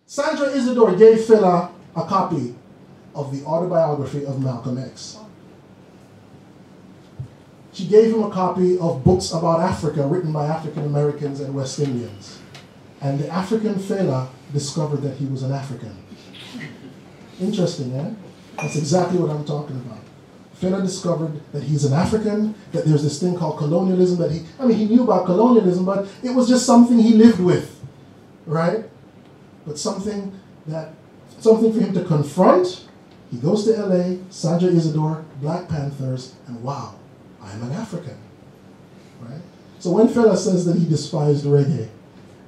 Sandra Isidore gave Fela a copy of the autobiography of Malcolm X. She gave him a copy of books about Africa written by African Americans and West Indians. And the African Fela discovered that he was an African. Interesting, eh? That's exactly what I'm talking about. Fela discovered that he's an African, that there's this thing called colonialism that he knew about colonialism, but it was just something he lived with, right? But something for him to confront. He goes to LA, Sandra Isidore, Black Panthers, and wow, I'm an African, right? So when Fela says that he despised reggae,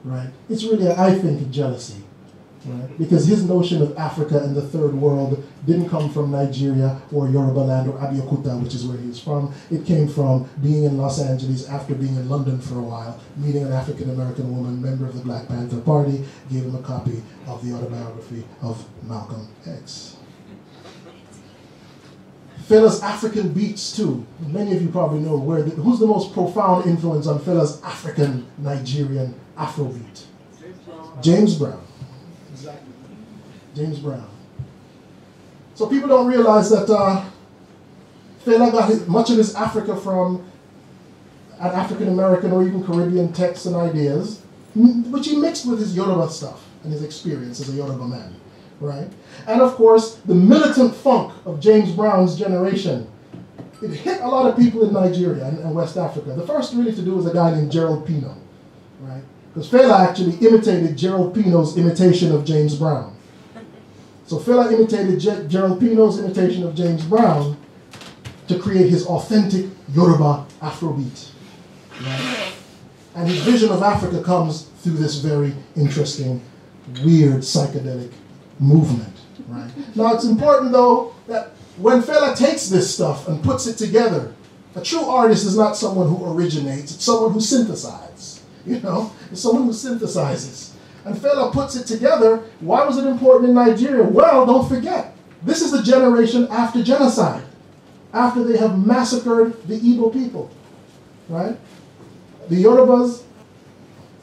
right, it's really, I think, a jealousy, right? Because his notion of Africa and the third world didn't come from Nigeria or Yoruba land or Abeokuta, which is where he's from. It came from being in Los Angeles after being in London for a while, meeting an African-American woman, member of the Black Panther Party, gave him a copy of the autobiography of Malcolm X. Fela's African beats, too. Many of you probably know who's the most profound influence on Fela's African Nigerian Afrobeat? James Brown. Exactly. James Brown. So people don't realize that Fela got much of his Africa from an African American or even Caribbean texts and ideas, which he mixed with his Yoruba stuff and his experience as a Yoruba man. Right? And of course, the militant funk of James Brown's generation, it hit a lot of people in Nigeria and West Africa. The first really to do was a guy named Gerald Pino, right? Because Fela actually imitated Gerald Pino's imitation of James Brown. So Fela imitated Gerald Pino's imitation of James Brown to create his authentic Yoruba Afrobeat. Right? And his vision of Africa comes through this very interesting, weird, psychedelic movement, right? Now it's important though that when Fela takes this stuff and puts it together, a true artist is not someone who originates, it's someone who synthesizes, you know? It's someone who synthesizes. And Fela puts it together. Why was it important in Nigeria? Well, don't forget, this is the generation after genocide, after they have massacred the Igbo people, right? The Yorubas,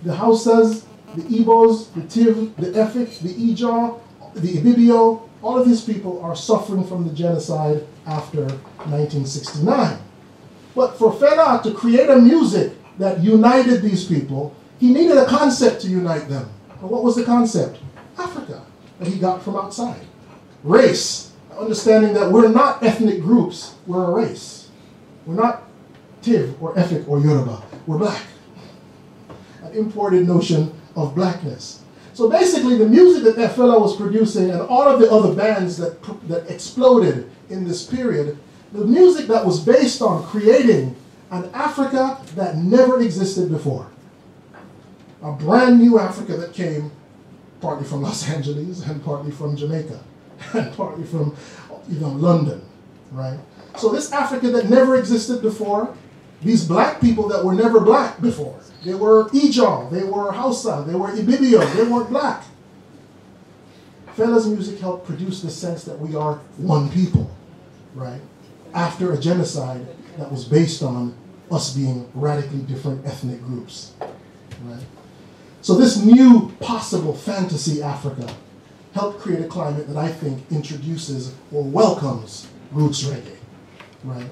the Hausas, the Igbos, the Tiv, the Efik, the Ijaw, the Ibibio, all of these people are suffering from the genocide after 1969. But for Fela to create a music that united these people, he needed a concept to unite them. And what was the concept? Africa, that he got from outside. Race, understanding that we're not ethnic groups, we're a race. We're not Tiv or Efik or Yoruba, we're black. An imported notion of blackness. So basically, the music that Fela was producing and all of the other bands that exploded in this period, the music that was based on creating an Africa that never existed before. A brand new Africa that came partly from Los Angeles and partly from Jamaica and partly from London, right? So this Africa that never existed before, these black people that were never black before, they were Ijaw, they were Hausa, they were Ibibio, they weren't black. Fela's music helped produce the sense that we are one people, right? After a genocide that was based on us being radically different ethnic groups, right? So this new possible fantasy Africa helped create a climate that I think introduces or welcomes roots reggae, right?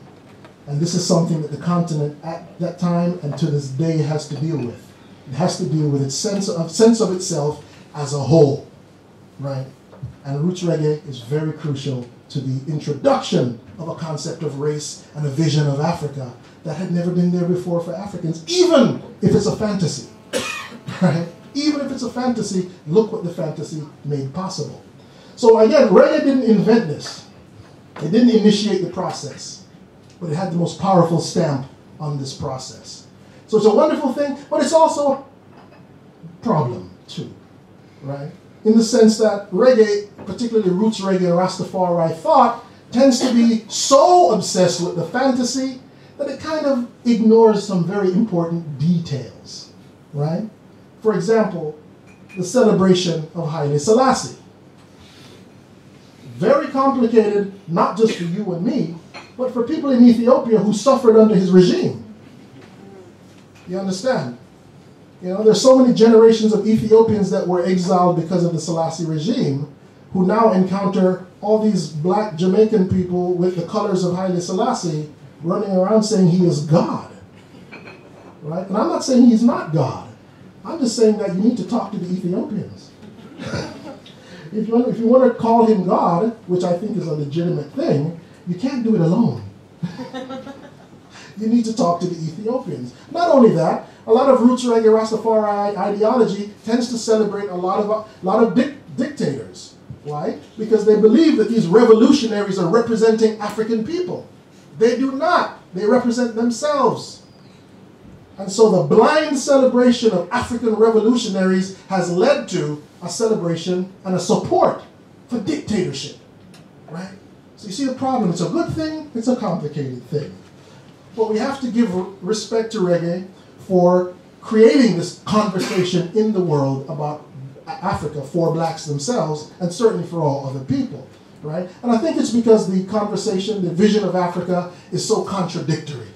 And this is something that the continent at that time and to this day has to deal with. It has to deal with its sense of itself as a whole, right? And roots reggae is very crucial to the introduction of a concept of race and a vision of Africa that had never been there before for Africans, even if it's a fantasy, right? Even if it's a fantasy, look what the fantasy made possible. So again, reggae didn't invent this. It didn't initiate the process. But it had the most powerful stamp on this process. So it's a wonderful thing, but it's also a problem too, right? In the sense that reggae, particularly roots reggae or Rastafari thought, tends to be so obsessed with the fantasy that it kind of ignores some very important details, right? For example, the celebration of Haile Selassie. Very complicated, not just for you and me, but for people in Ethiopia who suffered under his regime. You understand? You know, there's so many generations of Ethiopians that were exiled because of the Selassie regime, who now encounter all these black Jamaican people with the colors of Haile Selassie running around saying he is God. Right? And I'm not saying he's not God. I'm just saying that you need to talk to the Ethiopians. If you want to call him God, which I think is a legitimate thing, you can't do it alone. You need to talk to the Ethiopians. Not only that, a lot of roots reggae Rastafari ideology tends to celebrate a lot of dictators. Why? Because they believe that these revolutionaries are representing African people. They do not. They represent themselves. And so the blind celebration of African revolutionaries has led to a celebration and a support for dictatorship. Right? So you see the problem. It's a good thing. It's a complicated thing. But we have to give respect to reggae for creating this conversation in the world about Africa for blacks themselves, and certainly for all other people, right? And I think it's because the conversation, the vision of Africa is so contradictory,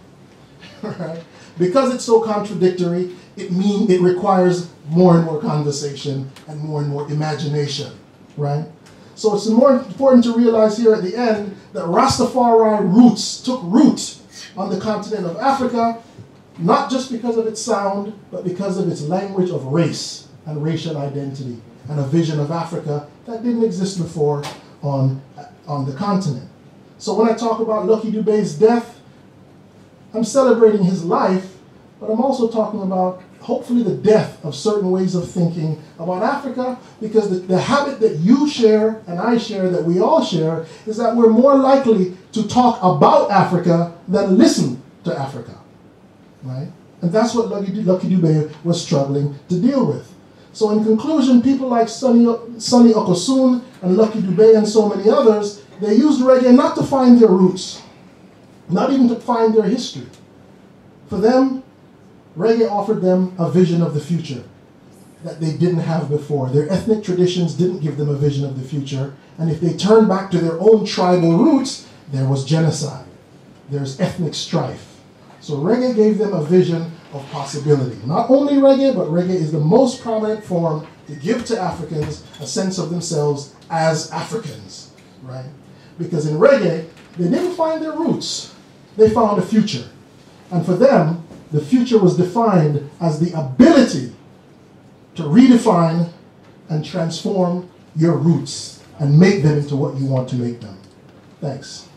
right? Because it's so contradictory, it requires more and more conversation and more imagination, right? So it's more important to realize here at the end that Rastafari roots took root on the continent of Africa, not just because of its sound, but because of its language of race and racial identity, and a vision of Africa that didn't exist before on the continent. So when I talk about Lucky Dube's death, I'm celebrating his life, but I'm also talking about hopefully the death of certain ways of thinking about Africa, because the habit that you share and I share, that we all share, is that we're more likely to talk about Africa than listen to Africa, right? And that's what Lucky Dube was struggling to deal with. So in conclusion, people like Sonny Okosun and Lucky Dube and so many others, they used reggae not to find their roots, not even to find their history. For them, reggae offered them a vision of the future that they didn't have before. Their ethnic traditions didn't give them a vision of the future, and if they turned back to their own tribal roots, there was genocide. There's ethnic strife. So reggae gave them a vision of possibility. Not only reggae, but reggae is the most prominent form to give to Africans a sense of themselves as Africans, right? Because in reggae, they didn't find their roots. They found a future. And for them, the future was defined as the ability to redefine and transform your roots and make them into what you want to make them. Thanks.